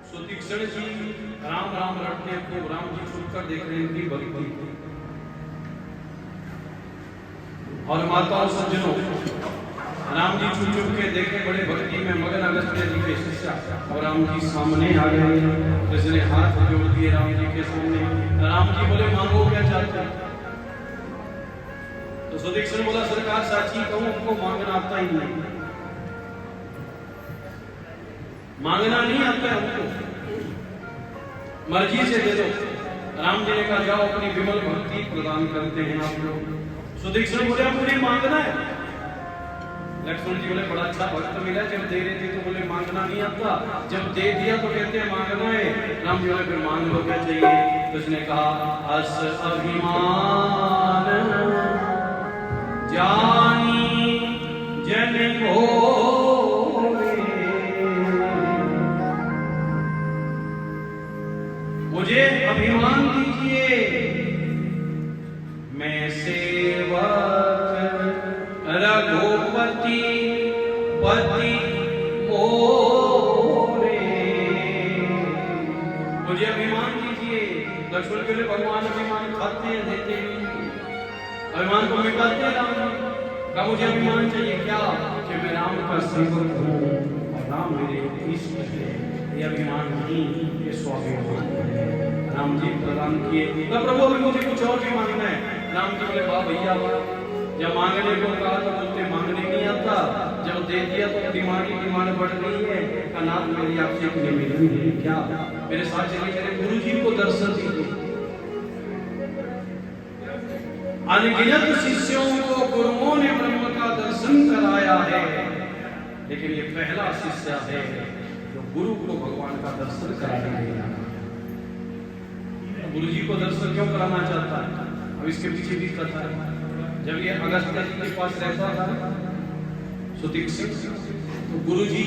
सो तीक्ष्ण जी राम राम रटते खूब, राम जी छुपकर देख रहे हैं कि भक्ति। और माताओं सज्जनों, राम जी छुप छुप के देखे, बड़े भक्ति में मगन अगस्त्य जी के शिष्य, और राम जी सामने आ गए। कृष्ण ने हाथ जोड़ दिए राम जी के सामने। राम जी बोले मांगो क्या चाहते हैं? तो सुदीक्षण बोला सरकार साची कहूं उनको मांगना आता ही नहीं, मांगना नहीं आता है उनको, मर्जी से दे दो। राम जी ने कहा जाओ अपनी विमल भक्ति प्रदान करते हैं आप लोग। सुदीक्षण बोले मुझे मांगना है। लक्ष्मण जी बोले बड़ा अच्छा भक्त मिला, जब दे रहे थे तो बोले मांगना नहीं आता, जब दे दिया तो कहते हैं मांगना है। राम जी बोले फिर मांग लो क्या चाहिए? तो उसने कहा अस अभिमान जानी जन भोरे, मुझे अभिमान दीजिए, मैं सेवक रघुपति पति मोरे, मुझे अभिमान दीजिए। लक्ष्मण के लिए भगवान अभिमान खाते हैं देते हैं, अभिमान को मिटाते हैं। राम का मुझे अभिमान चाहिए क्या? कि मैं राम का सेवक हूँ और राम मेरे इष्ट है, ये अभिमान नहीं, ये स्वाभिमान है। राम जी प्रदान किए। तो प्रभु अभी मुझे कुछ और भी मांगना है। राम जी बोले वाह भैया, जब मांगने को कहा तो बोलते मांगने नहीं आता, जब दे दिया तो डिमांड बढ़ गई है। नाथ मेरी आपसे एक निवेदन है, क्या? मेरे साथ चलिए, मेरे गुरु जी को दर्शन दीजिए। अनगिनत शिष्यों को गुरुओं ने ब्रह्म का दर्शन कराया है, लेकिन ये पहला शिष्य है जो गुरु को भगवान का दर्शन कराने गया। गुरु जी को दर्शन क्यों कराना चाहता है? अब इसके पीछे भी कथा है। जब ये अगस्त्य जी के पास रहता था सुदीक्षित, तो गुरु जी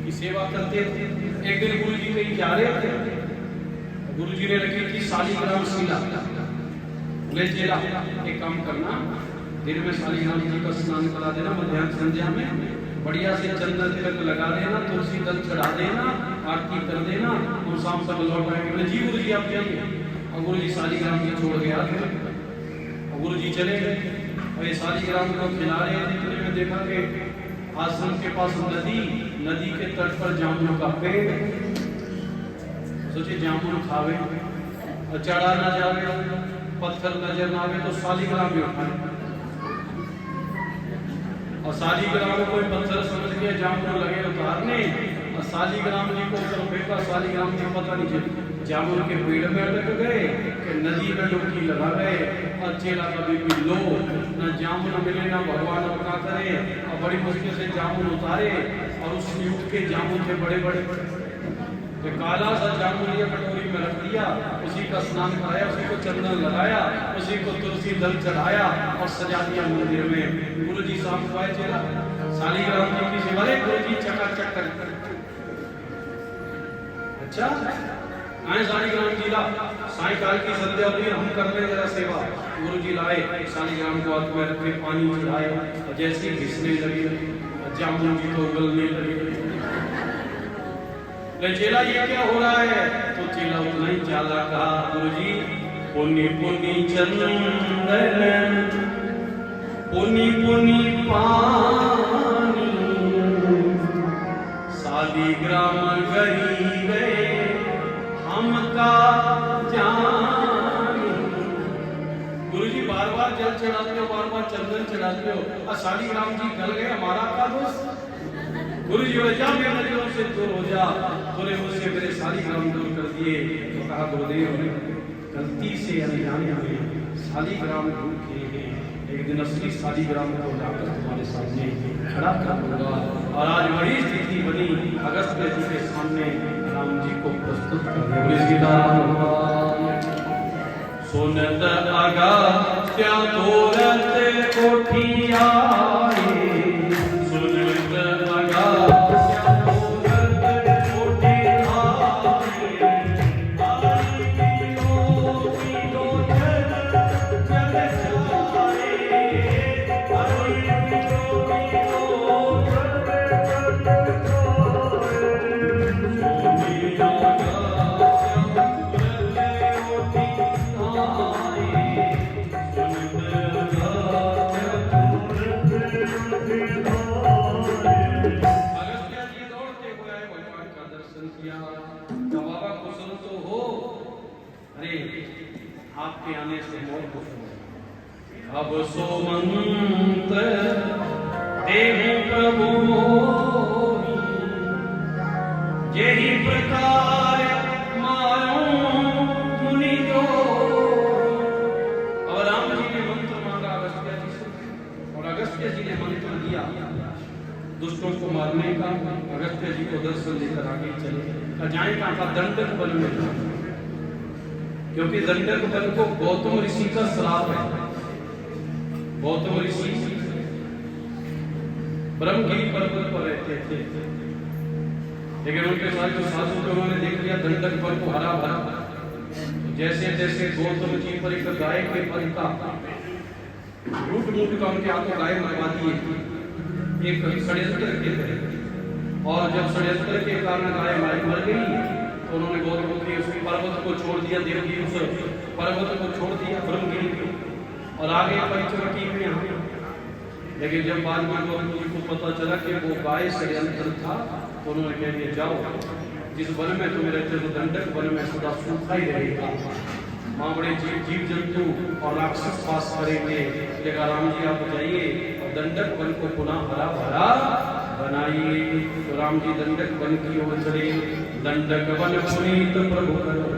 की सेवा करते थे। एक दिन गुरु जी कहीं जा रहे थे, गुरु जी ने रखी थी शालिग्राम शिला। बोले चेला एक काम करना, दिन में शालिग्राम जी का स्नान करा देना, मध्याह्न संध्या में बढ़िया से चंदन तिलक लगा देना, तुलसी दल चढ़ा देना, आरती कर देना, और शाम तक लौट आएंगे। बोले जी गुरु जी आप जाइए। और गुरु जी शालिग्राम जी छोड़ गया, और गुरु जी चले गए। और ये शालिग्राम को खिला रहे थे, तो मैंने देखा कि आश्रम के पास नदी के तट पर जामुन का पेड़। सोचे जामुन खावे और चढ़ा ना जावे, पत्थर नजर ना आवे तो शालिग्राम भी उठाए। और शालिग्राम को कोई पत्थर समझ के जामुन लगे उतारने, और शालिग्राम जी को ऊपर फेंका। शालिग्राम जी पता नहीं चला, जामुन के पेड़ में अटक गए कि नदी में डुबकी लगा गए। और चेला कभी भी लो न जामुन मिले ना भगवान अपना करे, और बड़ी मुश्किल से जामुन उतारे, और उसमें उठ के जामुन थे बड़े बड़े जो काला सा जामुन लिया, कटोरी में रख दिया, उसी का स्नान कराया, उसी को चंदन लगाया, उसी को तुलसी दल चढ़ाया और सजा दिया मंदिर में। गुरु जी साहब को आए चेला शालिग्राम जी की सेवा। गुरु जी चकाचक कर अच्छा आए शालिग्राम जी ला, सायकाल की संध्या हुई, हम कर ले जरा सेवा। गुरु जी लाए शालिग्राम को हाथ में रखे, पानी चढ़ाया, और जैसे घिसने लगे जामुन जी को उगलने लगे। चेला ये क्या हो रहा है? तो चेला उतना ही चाला कहा गुरुजी पुनि पुनि चंदन पुनि पुनि पानी शालिग्राम गरी गए हमका जानी। गुरुजी बार बार जल चढ़ाते हो, बार बार चंदन चढ़ाते हो, और शालिग्राम जी गल गए, हमारा का दोस्त? गुरु जी बोले जा मेरे नजरों से दूर हो जा। बोले मुझसे मेरे शालिग्राम दूर कर दिए। तो कहा गुरुदेव ने गलती से अनजाने में शालिग्राम दूर किए हैं, एक दिन असली शालिग्राम को लाकर तुम्हारे सामने खड़ा कर दूंगा। और आज वही स्थिति बनी, अगस्त्य जी के सामने राम जी को प्रस्तुत करने। सुनत अगस्त्य तुरंत उठी आए, दर्शन किया। तो बाबा कुशल तो हो, अरे आपके आने से और कुशल हो। अब सो मंत्र देहु प्रभु यही प्रकार मारो मुनि जो। और राम जी ने मंत्र मांगा अगस्त्य जी से, और अगस्त्य जी ने मंत्र दिया दुष्टों को मारने का। अगस्त्य जी को दर्शन लेकर आगे चले। जाए कहाँ का? दंडक वन में, क्योंकि दंडक वन को गौतम ऋषि का श्राप है। गौतम ऋषि ब्रह्मगिरी पर्वत पर रहते थे, लेकिन उनके साथ जो साधु थे उन्होंने देख लिया दंडक वन को हरा भरा। जैसे जैसे गौतम जी पर एक गाय के पद का लूट लूट का उनके हाथों गाय मरवा दिए, एक षड्यंत्र के तहत। और जब षड्यंत्र के कारण गाय मर गई तो उन्होंने गौतम के उस पर्वत को छोड़ दिया, देवगिरी उस पर्वत को छोड़ दिया ब्रह्मगिरी को, और आगे पंचवटी में यहाँ। लेकिन जब बाद में गौतम जी को पता चला कि वो गाय षड्यंत्र था, तो उन्होंने कह दिया जाओ जिस वन में तुम रहते हो दंडक वन में सदा सूखा ही रहेगा, वहाँ बड़े जीव जंतु और राक्षस वास करेंगे। लेकिन राम जी आप जाइए और दंडक वन को पुनः हरा भरा बनाइए। तो राम जी दंडक वन की ओर चले। दंडक वन पुनीत प्रभु करो,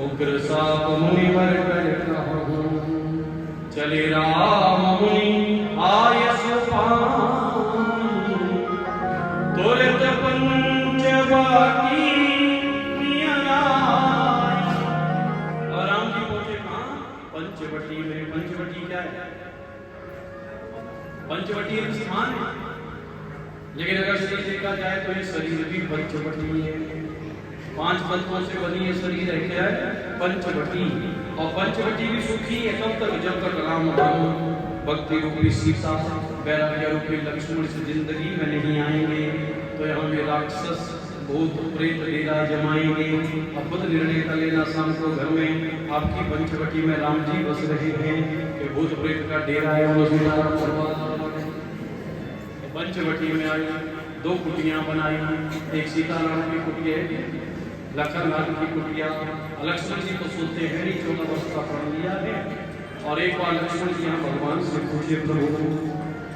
उग्र साप मुनिवर कर कहो। चले राम मुनि आय सुपान, तुरंत पंचवटी और राम जी पहुंचे कहाँ? पंचवटी में। पंचवटी क्या है? पंचवटी एक स्थान है, लेकिन अगर शरीर देखा जाए तो ये शरीर भी पंचवटी है। 5 तत्वों से बनी ये शरीर है, क्या है? पंचवटी। और पंचवटी भी सुखी है तब तक जब तक राम नाम भक्ति रूपी सीता वैराग्य रूपी लक्ष्मण से जिंदगी में नहीं आएंगे। तो यहाँ भी राक्षस भूत प्रेत डेरा जमाएंगे। और खुद निर्णय कर लेना शाम को घर में आपकी पंचवटी में राम जी बस रहे हैं कि भूत प्रेत का डेरा है। पंचवटी में आई, 2 कुटियां बनाई, एक सीताराम की कुटिया, लखन लाल की कुटिया। लक्ष्मण जी को सोते हैं नहीं, 14 वर्ष का पढ़ लिया है। और एक बार लक्ष्मण जी यहाँ भगवान से पूछे, प्रभु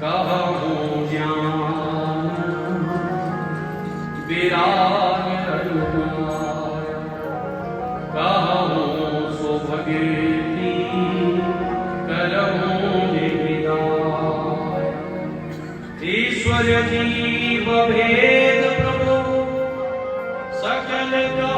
कहा हो ज्ञान विराग कहा हो सौभाग्यवती करहूं ईश्वर जीव भेद प्रभु सकल का